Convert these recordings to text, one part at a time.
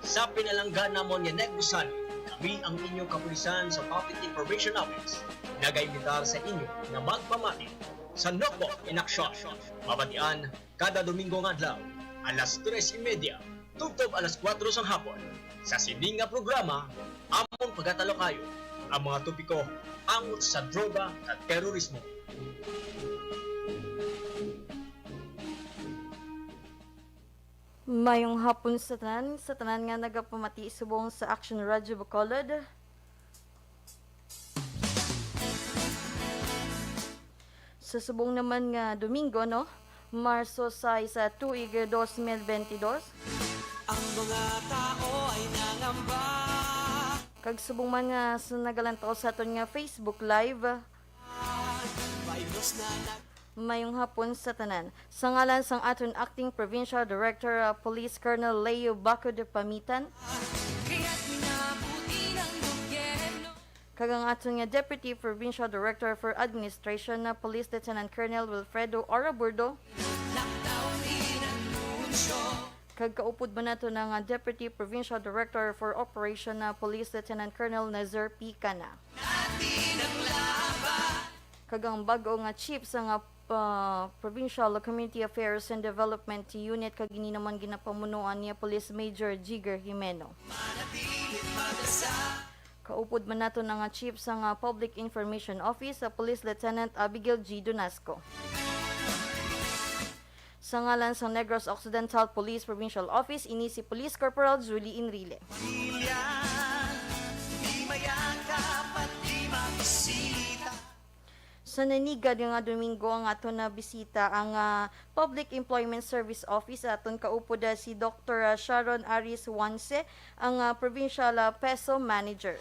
Sa pinalanggan namon nga Negbusan, kami ang inyong kapulisan sa Public Information Office. Nagaibitar sa inyo na magpamati sa Nokbo in Action. Mabatian kada Domingo nga adlaw, alas 3:30, tugtog alas 4 sang hapon. Sa sining nga programa, among pagkatalo kayo ang mga topiko amot sa droga at terorismo. Mayong hapon sa tanan nga nagapamati subong sa Action Radio Bacolod. Sa subong naman nga Domingo, no? Marso 6 sa tuig 2022. Ang mga tao ay nangamba. Kag subong man nga sa nagalantaw sa aton nga Facebook Live. Virus na Mayong hapon sa tanan. Sa ngalan sang aton Acting Provincial Director Police Colonel Leo Baco de Pamitan. kaya't minabuti ng gobyerno. Kagang aton nga Deputy Provincial Director for Administration na Police Lieutenant Colonel Wilfredo Araburdo. Lockdown inanunsyo. Kag kaupod man nato ng Deputy Provincial Director for Operation na Police Lieutenant Colonel Nazar P. Cana. Natin ang laban. Kagang bago nga chief sa nga Provincial Community Affairs and Development Unit kag ini naman ginapamunuan niya Police Major Jigger Jimeno. Manatilit mag-asa. Kaupod man nato ng chief sa nga Public Information Office sa Police Lieutenant Abigail G. Donasco. Sa ngalan sa Negros Occidental Police Provincial Office, ini si Police Corporal Julie Enrile. Pamilya, di mayakap at di makisita. Sa nanigad nga Domingo ang aton na bisita ang Public Employment Service Office aton kaupod si Dr. Sharon Aris Wanse, ang Provincial Peso Manager.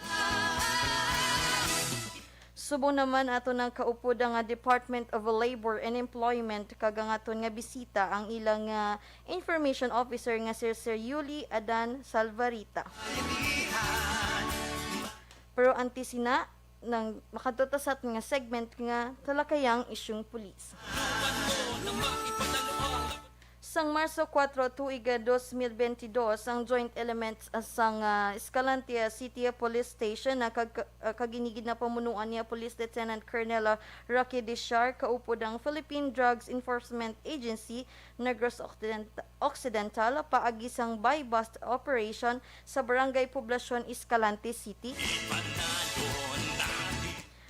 Subong naman aton ang kaupod ang Department of Labor and Employment kag ang aton nga bisita ang ilang Information Officer nga Sir Yuli Adan Salvarita. Pero antisina nang makatutasat nga segment nga talakayang isyung pulis. Sang Marso 4, tuig 2022, ang joint elements sang Escalante City Police Station na kaginigid na pamunuan niya Police Lieutenant Colonel Rocky Dishar kaupod ang Philippine Drugs Enforcement Agency Negros Occidental paagi sang buy-bust operation sa Barangay Poblacion Escalante City.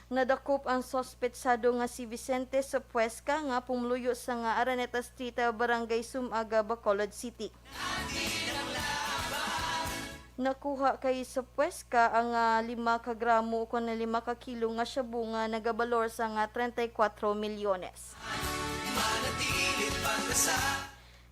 Nadakop ang sospetsado nga si Vicente Sopuesca nga pumluyo sa nga Araneta Street, Barangay Sumaga, Bacolod City. Nakuha kay Sopuesca ang 5 ka gramo o 5 ka kilo nga shabu nga nagabalor sa nga 34 milyones. Manatilit mag-asa.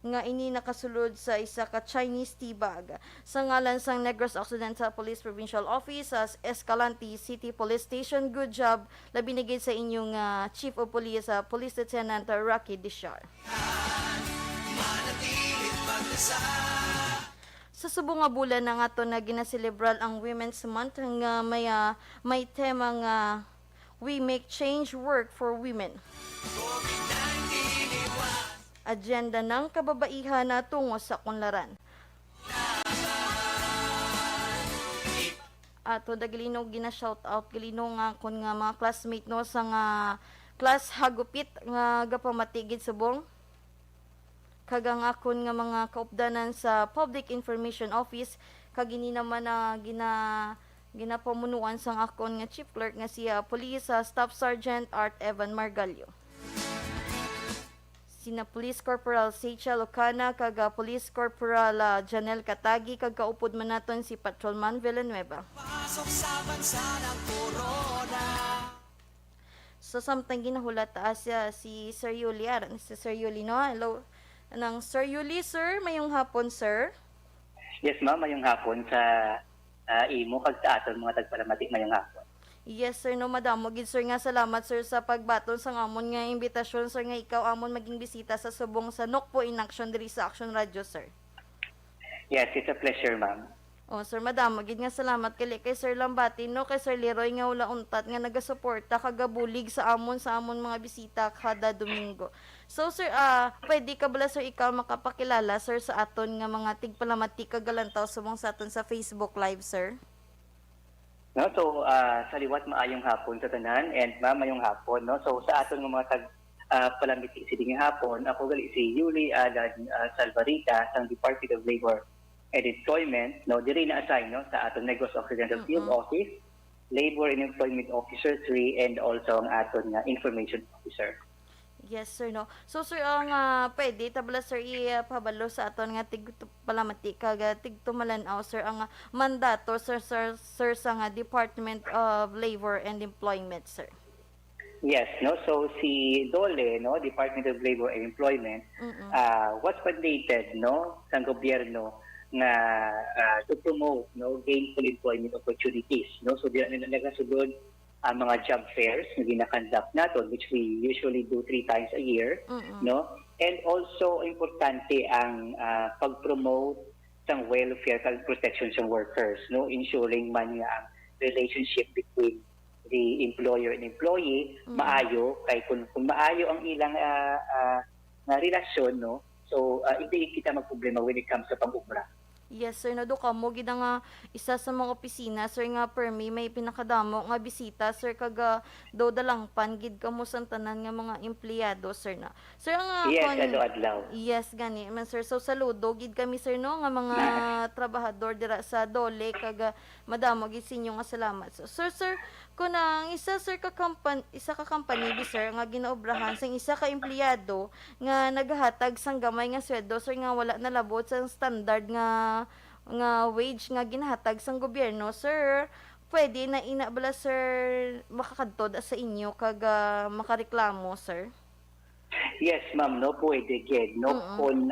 Nga ini nakasulod sa isa ka Chinese tea bag. Sa ngalan sang Negros Occidental Police Provincial Office sa Escalante City Police Station, good job labinigid sa inyong Chief of Police Police Lieutenant Rocky Dishar. Manatilit mag-asa. Sa subong nga bulan na nga to na ginaselebral ang Women's Month nga may tema nga We Make Change Work for Women. COVID-19 iwan. Agenda ng kababaihan na tungo sa kunlaran. Ato daglino gina-shout out galino nga kun nga mga classmate no sa nga class hagupit nga gapamatigid subong. Kagang akon nga mga kaupdanan sa Public Information Office kagini naman na ginapamunuan sang akon nga chief clerk nga siya Police Staff Sergeant Art Evan Margallo. Sina Police Corporal Seychelle Ocana kag Police Corporal Janel Katagi kag kaupod man naton si Patrolman Villanueva. Pasok sa bansa ng corona. So samtang ginahulat siya si Sir Yuli si Sir Yuli no. Hello. Nang Sir Yuli, sir, mayong hapon, sir. Yes, ma'am, mayong hapon sa imo kag sa aton mga tagpalamati mayong hapon. Yes, sir, no, madam. Magid, sir, nga salamat, sir, sa pagbaton sa amon nga imbitasyon, sir, nga ikaw amon maging bisita sa subong sa Nokpo in Action diri sa Action Radio, sir. Yes, it's a pleasure, ma'am. Oh, Sir Madam, magid nga salamat kay Sir Lambati no kay Sir Leroy nga wala untat nga nagasuporta kagabulig sa amon mga bisita kada Domingo. So Sir, pwede ka bala Sir ikaw makapakilala Sir sa aton nga mga tigpalamati kagalantaw subong sa aton sa Facebook Live, Sir? No, so sa liwat maayong hapon sa tanan and mamayong hapon, no. So sa aton nga mga tag palamiti siding hapon, ako gali si Yuli Alan Salvarita sa Department of Labor and Employment, no, diri na assign no sa aton Negros Occidental Field Office, Labor and Employment Officer 3 and also ang aton nga Information Officer. Yes, sir, no. So, sir, ang pwede, tabla, sir, ipabalo sa aton nga palamati kaga tigtumalanaw, sir, ang mandato, sir, sa nga Department of Labor and Employment, sir. Yes, no. So si DOLE, no, Department of Labor and Employment, was mandated, no, sa gobyerno na to promote, no, gainful employment opportunities, no. So diyan na nagasunod ang mga job fairs na ginakandak natin, which we usually do 3 times a year, no. And also importante ang pag-promote sang welfare and protection sa workers, no, ensuring man nga ang relationship between the employer and employee maayo kay kung maayo ang ilang na relasyon, no, so hindi kita magproblema when it comes sa pag-ubra. Yes, sir, nado ka mo gid nga isa sa mga opisina, sir, nga permi may pinakadamo nga bisita, sir, kaga do dalangpan gid kamo sa tanan nga mga empleyado, sir, na. Sir, ang Yes, adlaw. Yes, gani man, sir. So saludo gid kami, sir, no, nga mga trabahador dira sa DOLE kaga madamo gid sinyo nga salamat. So, sir, kun ang isa ka company bi, sir, nga ginaobrahan sang isa ka empleyado nga naghatag sang gamay nga sweldo, sir, nga wala nalabot sa standard nga wage nga ginahatag sang gobyerno, sir, pwede na inabala, sir, makakadtod sa inyo kaga makareklamo, sir? Yes, ma'am, no, pwede gid, no, kung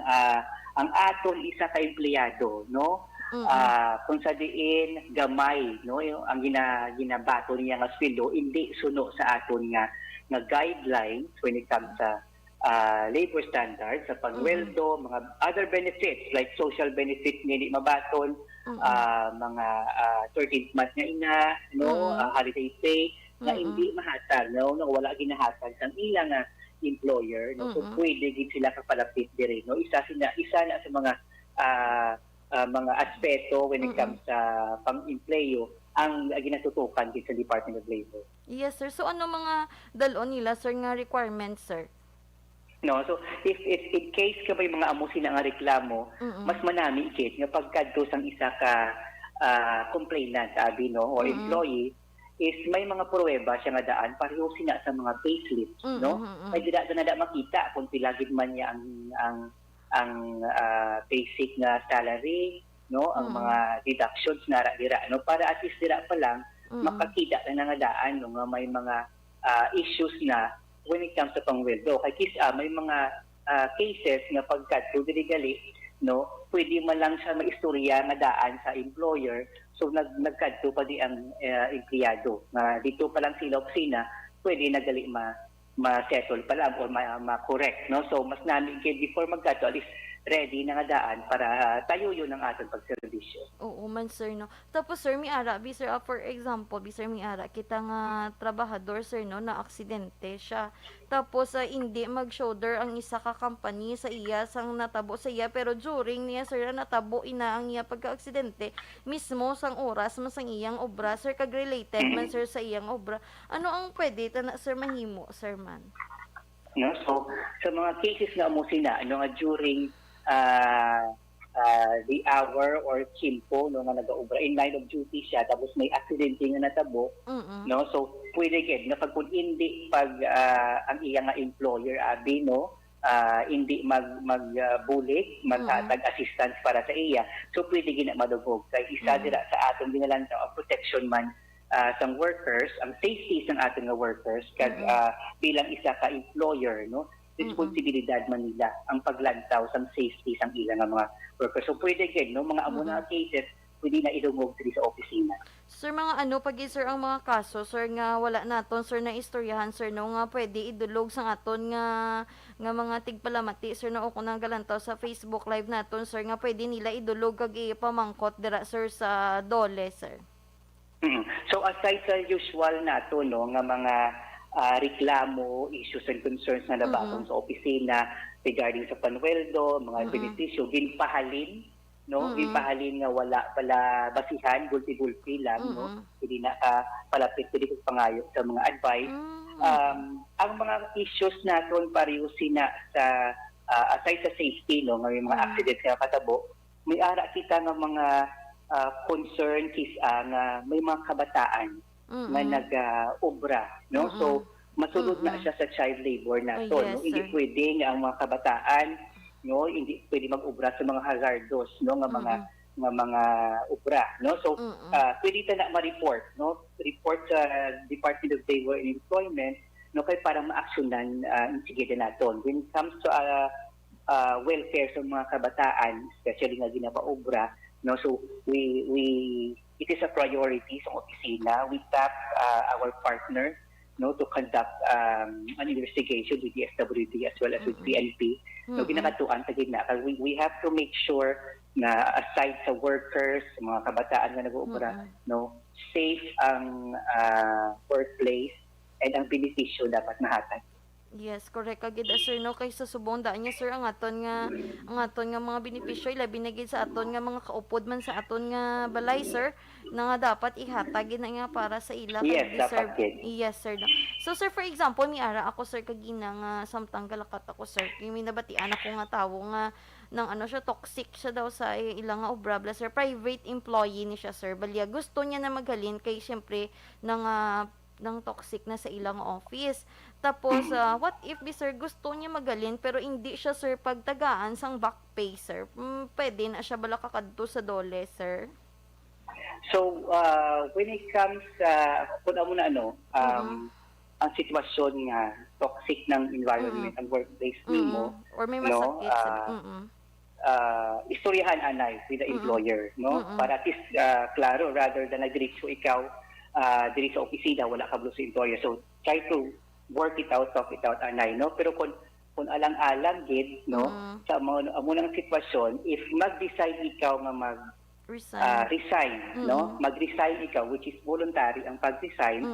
ang aton isa ka empleyado, no, kung sa diin gamay, no, yung ang ginabato niya nga sweldo hindi suno sa aton nga guidelines when it comes sa labor standards sa pagweldo, mga other benefits like social benefits hindi mabaton, mga 13th month nga ina, no, holiday pay na hindi mahatag, no, wala ginahatag sang ilang employer, no, so pwede gid sila kapalapit diri, no, isa na sa mga aspeto when it comes sa pang-empleyo ang ginatutukan din sa Department of Labor. Yes, sir. So ano mga dalon nila, sir, nga requirements, sir? No, so if in case ka may mga amo sila nga reklamo, mas manami ikit nga pagkadto sang isa ka complainant abi, no, or employee is may mga pruweba siya nga daan pareho sina sa mga payslips, no, may dida na makita kung pila gid man niya ang basic na salary, no, ang mga deductions na dira, no, para at least dira pa lang makakita na nga daan, no, nga may mga issues na when it comes sa pangweldo. Kay may mga cases nga pagkadto diri gali, no, pwede man lang siya maistorya nga daan sa employer, so nagkadto pa di ang empleyado nga dito pa lang sila opisina, pwede na gali ma-settle pa lang or ma-correct, no. So mas namin kay before magkadto at least ready na nga daan para tayo yun ang ating pagserbisyo. Oo man, sir, no. Tapos, sir, sir, for example, kita nga trabahador, sir, no, na aksidente siya. Tapos, hindi mag-shoulder ang isa ka company sa iya, sang natabo sa iya, pero during niya, sir, natabo ina ang iya pagka-aksidente, mismo sang oras, masang iyang obra, sir, kag-related man, sir, sa iyang obra. Ano ang pwede, sir, mahimo, sir, man? No, so, sa mga cases na amo sina, ano nga during the hour or kimpo, no, nga nag-obra in line of duty siya tapos may accident nga natabo, no, so pwede gid na pag hindi ang iya nga employer abi, no, hindi magbulik maghatag assistance para sa iya, so pwede gid na madugog kay isa dira sa atong ginalantaw ang protection man sang workers, ang safety sang ating nga workers kag bilang isa ka employer, no, responsibilidad man nila ang paglantaw sang safety sang ilang nga mga workers. So pwede gid, no, mga amo na cases pwede na ilungog diri sa opisina. Sir, mga ano pagi sir ang mga kaso sir nga wala naton sir na istoryahan sir no nga pwede idulog sang aton nga mga tigpalamati sir no o kunang galantaw sa Facebook live naton sir nga pwede nila idulog kag ipamangkot dira sir sa dole sir. So aside sa usual nato no nga mga reklamo, issues and concerns na nabatong sa opisina regarding sa panweldo, mga benepisyo, ginpahalin no, ginpahalin nga wala pala basihan, gulpi-gulpi lang no, hindi na palapit dili ko pangayo sa mga advice. Ang mga issues naton pareho sina sa aside sa safety no, nga may mga accident nga katabo, may ara kita nga mga concern nga may mga kabataan nga nag-obra no, so masulod na siya sa child labor na to. Yes, no? Hindi pwede nga ang mga kabataan no, hindi pwede mag-obra sa mga hazardous no nga mga obra no. So pwede ta na ma-report no, report sa Department of Labor and Employment no kay para ma-aksyonan sige naton when it comes to welfare sa mga kabataan, especially nga ginapaobra no. So we it is a priority sa opisina. We tap our partner no to conduct an investigation with the SWD as well as with PNP. No, ginakatuan sa gitna. We have to make sure na aside sa workers, mga kabataan na nag-uubra, no, safe ang workplace and ang benepisyo dapat mahatag. Yes, correct kagid sir no kay sa subong daan niya sir ang aton nga mga benepisyo labi na gid sa aton nga mga kaupod man sa aton nga balay sir na nga dapat ihatag na nga para sa ila Yes, deserve. dapat Yes sir. So sir, for example ni ara ako sir kagina nga samtang galakat ako sir kimi nabatian ako nga tawo nga nang ano siya toxic siya daw sa ilang nga obrabla sir, private employee ni siya sir balya gusto niya na maghalin kay syempre ng toxic na sa ilang office. Tapos, what if sir gusto niya magalin pero hindi siya sir pagtagaan sang back pay sir? Pwede na siya bala kakadto sa dole sir? So, when it comes kung muna ang sitwasyon nga toxic ng environment ang workplace nimo Or may no, masakit istoryahan anay with the employer no, para at least klaro rather than nagdiretso ikaw diri sa opisina wala ka sa employer, so try to work it out, talk it out anay no. Pero kung alang-alang gid no sa amunang sitwasyon, if mag-decide ikaw nga resign no, mag-resign ikaw which is voluntary ang pag-resign,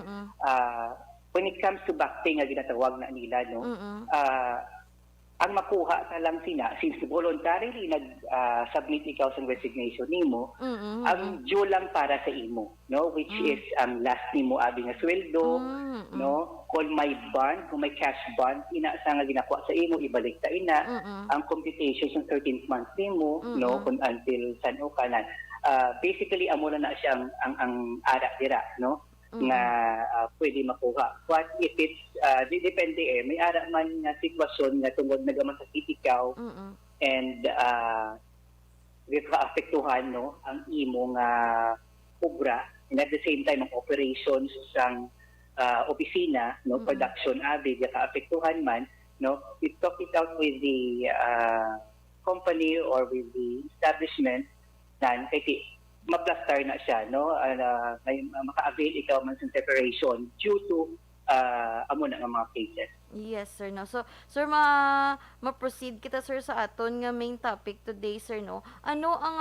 when it comes to back pay nga ginatawag na nila no, ang makuha na lang sina since voluntarily nag-submit ikaw sa resignation nimo, ang due lang para sa imo no, which is ang last nimo abi nga sweldo no, kung may bond, kung may cash bond ina sa nga ginakuha sa imo ibalik ta ina ang computation sa 13th month nimo no, kung until san o kanan. Basically amo na siya ang ara dira no nga pwede makuha. What if it's depende may ara man nga sitwasyon nga tungod nagamasakit ikaw and apektuhan no ang imo nga obra and at the same time ang operations sang opisina no, production abi ka-apektuhan man no, we talk it out with the company or with the establishment nan kay maplastar na siya no, maka-avail ikaw man sa separation due to amo na nga mga cases. Yes sir no. So sir ma-proceed kita sir sa aton nga main topic today sir no. Ano ang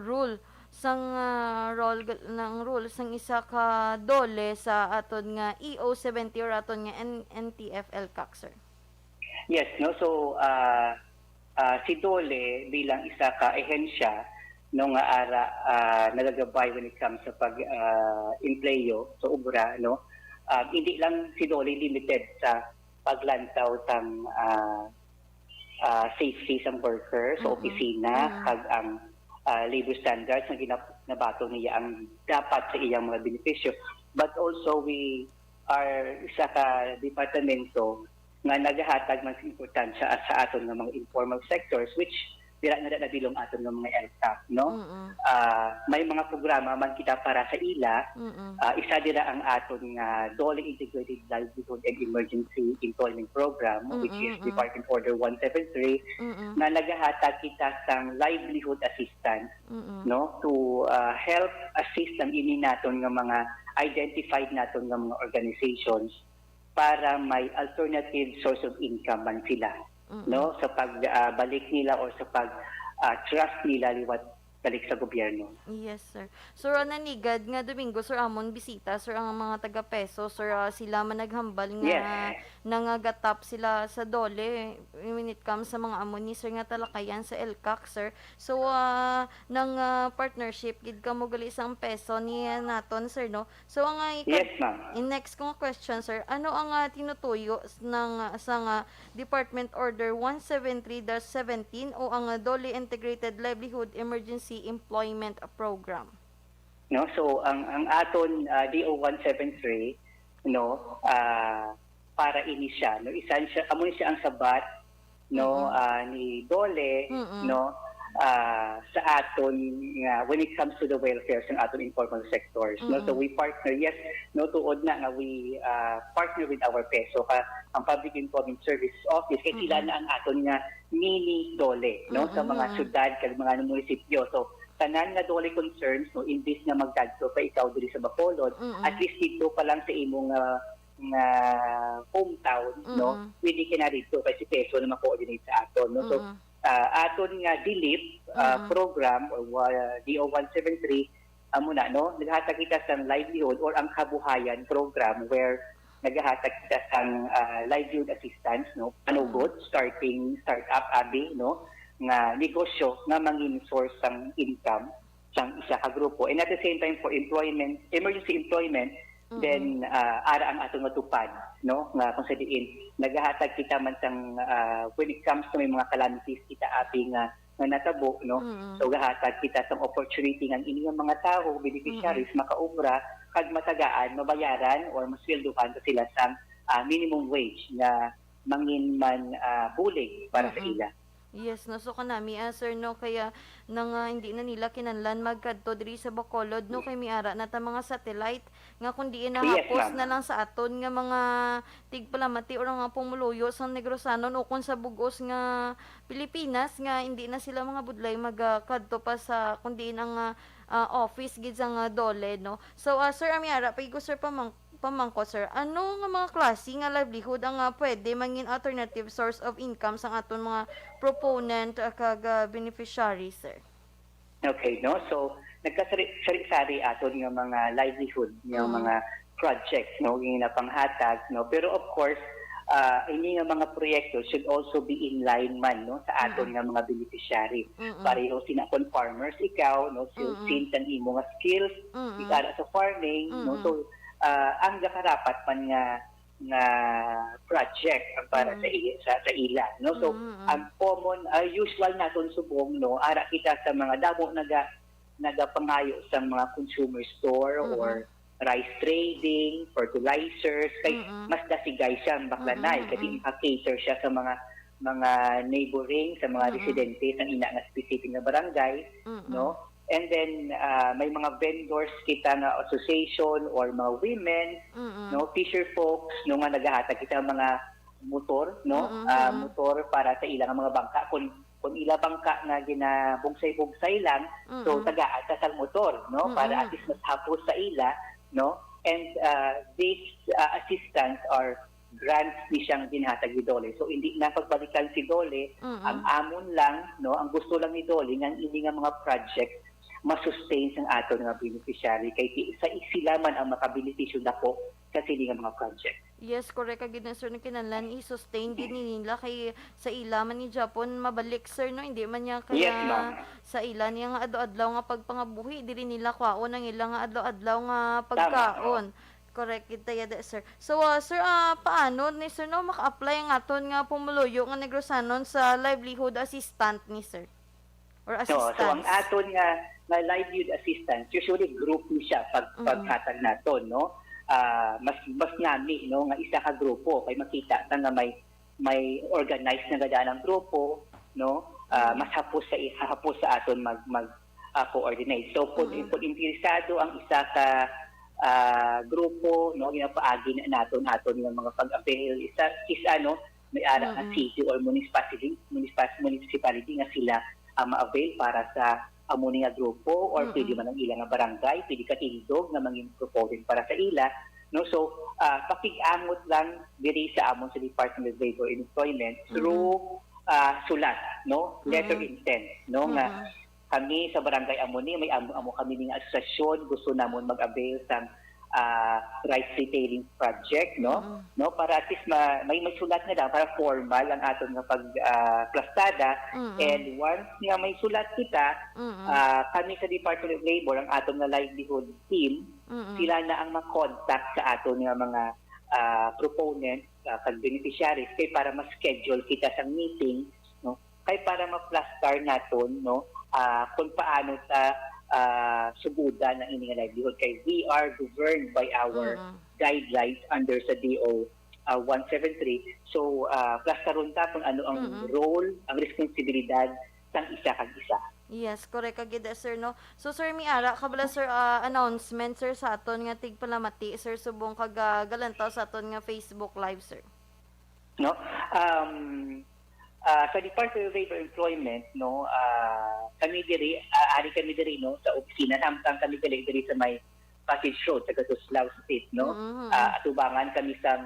rule sang rule sang isa ka dole sa aton nga EO70 or aton nga NTF-ELCAC sir? Yes no. So si dole bilang isa ka ehensya no nga ara nagagabay when it comes sa pag-empleyo sa obra no, hindi lang si dole limited sa paglantaw tang safety sa workers sa opisina kag ang labor standards na ginabato niya ang dapat sa iyang mga benepisyo, but also we are isa ka departamento nga nagahatag mas importansya sa aton nga mga informal sectors which dira na bilong aton ng mga LCAP, no? May mga programa man kita para sa ila. Isa dira ang aton nga DOLE Integrated Livelihood and Emergency Employment Program, which is Department Order 173, na nagahatag kita sang livelihood assistance, no, to help assist ang ini naton nga mga identified naton nga mga organizations para may alternative source of income man sila, no, sa pagbalik nila or sa pag trust nila liwat balik sa gobyerno. Yes, sir. Sir, nanigad nga Domingo, sir, amon bisita, sir, ang mga taga-peso, sir, sila man naghambal nga nangagatap sila sa DOLE when it comes sa mga amon ni sir nga talakayan sa LCAC, sir. So, nang partnership, gid ka mo gali isang peso ni naton, sir, no? So, ang Yes, ma'am. in next kong question, sir, ano ang tinutuyo ng sa Department Order 173-17 o ang DOLE Integrated Livelihood Emergency Employment Program? No, so ang aton DO 173, no, para ini siya, no, isan siya amo siya ang sabat, no, ni DOLE, no, sa aton nga when it comes to the welfare sa aton informal sectors, no. So we partner, yes, no, tuod na nga we partner with our PESO, ang Public Employment Services Office, kay sila na ang aton nga mini DOLE, no, sa mga syudad kag mga munisipyo. So tanan nga DOLE concerns, no, imbis na magdadto pa ikaw diri sa Bacolod, at least dito pa lang sa imong nga hometown, no, pwede ka na dito kasi PESO na ma-coordinate sa aton, no. So aton nga DILIP program or DO 173 muna, no, naghatag kita sa livelihood or ang kabuhayan program where naghatag kita sa livelihood assistance, no, panugot startup abi, no, nga negosyo nga mangin source ng income sang isa ka grupo, and at the same time for employment, emergency employment, then ara ang atong matupad, no, nga kung sa diin nagahatag kita man sang when it comes to may mga calamities kita abi nga natabo, no, so gahatag kita sang opportunity ng inyong mga tao beneficiaries makaubra kag matagaan mabayaran or masweldohan sila sang minimum wage na mangin man bulig para sa ila. Yes, no, so kanami, sir, no, kaya nang hindi na nila kinanlan magkadto diri sa Bacolod, no, kay miara na ta mga satellite nga kundi inahapos na lang sa aton nga mga tigpalamati or nga pumuluyo sa Negrosanon o kung sa bugos nga Pilipinas nga hindi na sila mga budlay magkadto pa sa kundi ang office gid sa nga DOLE, no. So, sir, amiara pay ko sir pamangko, sir, ano nga mga klase nga livelihood ang pwede mangin alternative source of income sa aton mga proponent kag beneficiary, sir? Okay, no, so nagkasari-sari aton nga mga livelihood nga mga projects, no, nga panghatag, no, pero of course ini nga mga proyekto should also be in line man, no, sa aton nga mga beneficiary. Pareho sinakon farmers ikaw, no, so since ang imo nga skills ikara sa farming, no, so ang nakarapat man nga project ang para sa ila, no, so ang common usual naton subong, no, ara kita sa mga damo nagapangayo sa mga consumer store or rice trading, fertilizers, kay mas dasigay siya ang baklanay kasi cater siya sa mga neighboring, sa mga residente sa ina nga specific na barangay, no. And then may mga vendors kita na association or mga women, no, fisher folks, no, nga nagahatag kita mga motor, no, motor para sa ilang mga bangka kung ila bangka na ginabugsay-bugsay lang, so taga-ata sa motor, no, para at least mas hapos sa ila, no. And these assistance are grants ni siyang ginhatag ni DOLE. So hindi na pagbalikan si DOLE, ang amon lang, no, ang gusto lang ni DOLE nga hindi nga mga project masustain sang aton nga beneficiary kay sa sila man ang makabenepisyo dako sa sila nga mga project. Yes, correct ka gid na, sir, na kinahanglan i-sustain din nila kay sa ila man ni Japon mabalik, sir, no, hindi man niya kaya sa ila niya nga adlaw-adlaw nga pagpangabuhi diri nila kwaon ang ilang nga adlaw-adlaw nga pagkaon. Correct kita yada, sir. So, sir, paano ni sir no maka-apply ang aton nga pumuluyo nga Negrosanon sa livelihood assistant ni sir? Or assistance? So ang aton nga livelihood assistance, usually group ni siya paghatag naton, no. Mas nami, no, nga isa ka grupo kay makita ta nga may organized na gadaan ang grupo, no, mas hapos sa aton mag coordinate. So kung interesado ang isa ka grupo, no, ginapaagi na naton ng mga pag-avail is may ara nga city or municipality nga sila ma-avail para sa amo nga grupo or pwede man ang ilang nga barangay, pwede katindog nga mangin proposal para sa ila, no. So pakig-amot lang diri sa amon sa Department of Labor and Employment through sulat, no, letter intent, no, nga kami sa barangay Amoni, may amo kami ng asosasyon, gusto namon mag-avail sa rice retailing project, no, no, para at least may sulat na lang para formal ang aton nga plastada. And once nga may sulat kita, kami sa Department of Labor, ang aton nga livelihood team, sila na ang ma-contact sa aton nga mga proponents, kag beneficiaries, kay para ma-schedule kita sa meeting, no, kay para ma-plaster naton, no, kung paano sa sugudan ng inyong livelihood, kay we are governed by our guidelines under sa DO 173. So plastaron ta kung ano ang role, ang responsibilidad sang isa kag isa. Yes, correct kagid sir, no. So sir, miara kabala sir announcement sir sa aton nga tigpalamati sir subong kag galantaw sa aton nga Facebook live sir. No, sa Department of Labor Employment, no, kami diri no sa opisina, samtang kami diri sa may Passage Road sa Tuslao State, no. Atubangan kami sa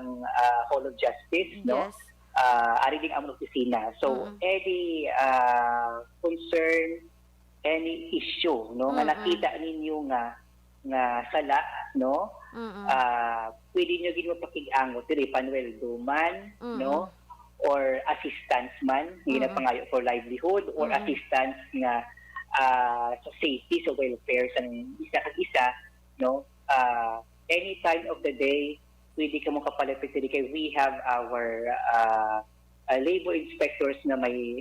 Hall of Justice, no. Yes. Ari ding among opisina. So any concern, any issue, no, nga nakita ninyo nga sala, no, pwede nyo ginawa pakig-angot diri panweldo man, no, or assistance man, ginapangayo for livelihood, or assistance nga sa safety, sa welfare sa isa kag isa, no. Any time of the day, pwede ka mo kapalapit diri kay we have our labor inspectors na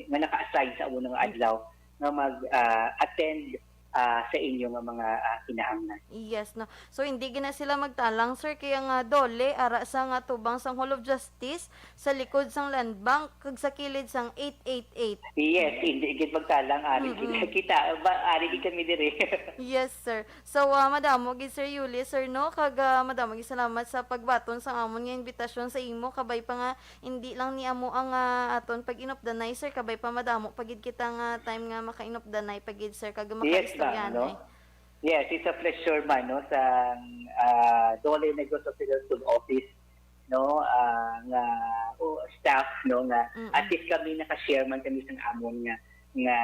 naka-assign sa unang adlaw na mag-attend sa inyong mga kinahanglan. Yes, no. So hindi gina sila magtalang sir kaya nga dole ara sa nga tubang sang Hall of Justice sa likod sang Land Bank kag sa kilid sang 888. Yes, hindi gid magtalang ari kita ari gid kami diri. Yes sir. So madamo gid sir Yuli sir, no, kag madamo gid salamat sa pagbaton sa amon nga imbitasyon sa imo, kabay pa nga hindi lang ni amo ang aton pag inopdanay sir, kabay pa madamo pagid kita nga time nga maka-inopdanay pagid sir kag maka-istoryahan. No? Yes, it's a pleasure man, no, sa Dole Negros Office Office, no, nga staff, no, nga at least kami naka-share man kami sang amon nga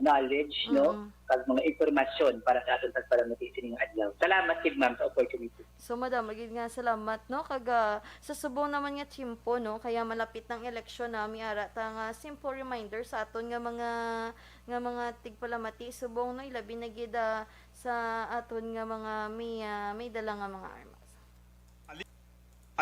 knowledge, no, kag mga impormasyon para sa aton pagpalamati sa inyong adlaw. Salamat kid ma'am sa opportunity. So madam, magid nga salamat, no, kag sa subong naman nga tiyempo, no, kaya malapit ng eleksyon na miara ta nga simple reminder sa aton nga mga tigpalamati subong, no, ilabi na gid sa aton nga mga may dala nga mga armas.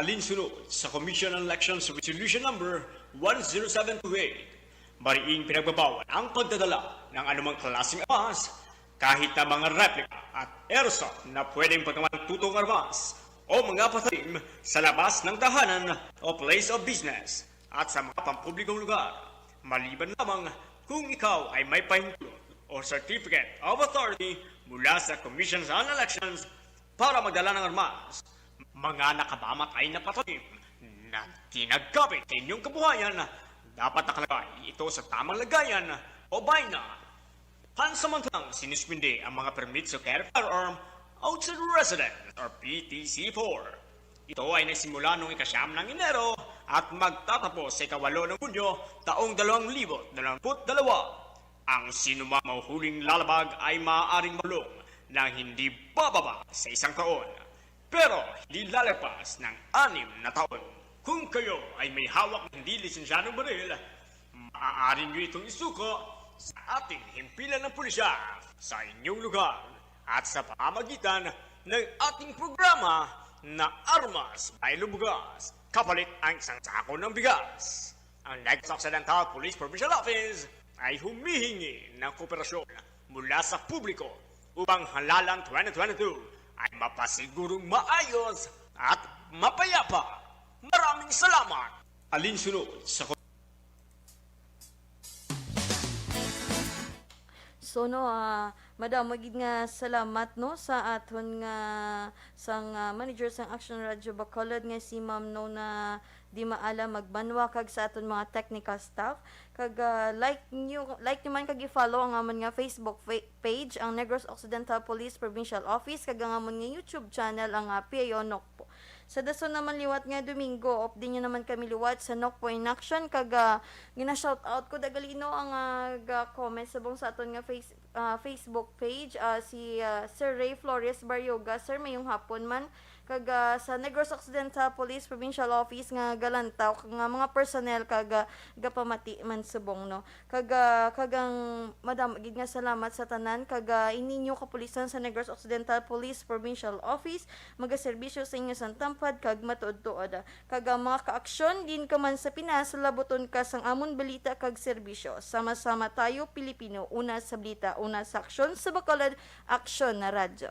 Alinsunod sa Commission on Elections Resolution Number 10728, mariing pinagbabawal ang pagdadala ng anumang klaseng armas, kahit na mga replika at airsoft na pwedeng pagkaman tutong armas o mga patalim sa labas ng tahanan o place of business at sa mga pampublikong lugar, maliban lamang kung ikaw ay may pahintulot o Certificate of Authority mula sa Commission on Elections para magdala ng armas. Mga nakabamatay na patalim na ginagapit sa inyong kabuhayan, dapat nakalagay ito sa tamang lagayan o bayna. Pansamantalang sinuspindi ang mga permit to carry firearm outside residence or PTC-4. Ito ay nagsimula noong ika-9 ng Enero at magtatapos sa ika-8 ng Hunyo taong 2022. Ang sinumang mahuhuling lalabag ay maaaring mahulong ng hindi bababa sa 1 taon, pero hindi lalapas ng 6 na taon. Kung kayo ay may hawak ng hindi lisensyadong baril, maaari nyo itong isuko sa ating himpilan ng pulisya sa inyong lugar at sa pamamagitan ng ating programa na Armas by Lubugas, kapalit ang 1 sako ng bigas. Ang Negros Occidental Police Provincial Office ay humihingi ng kooperasyon mula sa publiko upang halalan 2022 ay mapasigurong maayos at mapayapa. Maraming salamat! Alinsunod sa So no, madam, magid nga salamat no sa aton nga sang manager sang Action Radio Bacolod nga si Ma'am no na di maala magbanwa kag sa aton mga technical staff kag like nyo man kag i-follow ang amon nga Facebook page ang Negros Occidental Police Provincial Office kag ang amon nga YouTube channel ang PAO Nokpo. Sa dason naman liwat nga Domingo, off din nyo naman kami liwat sa Nokpo in Action kag gina-shout out ko dagalino ang comment sabong sa aton nga Facebook page si Sir Ray Flores Baryoga. Sir, mayong hapon man kag sa Negros Occidental Police Provincial Office nga galantaw kag nga mga personnel kag gapamati man subong no kagang madam gid nga salamat sa tanan kag ininyo kapulisan sa Negros Occidental Police Provincial Office magaserbisyo sa inyo sang tampad kag matuod-tuod kag mga kaaksyon din ka man sa Pinas laboton ka sang amon balita kag serbisyo. Sama-sama tayo Pilipino, una sa balita, una sa aksyon sa Bacolod, Aksyon na Radyo.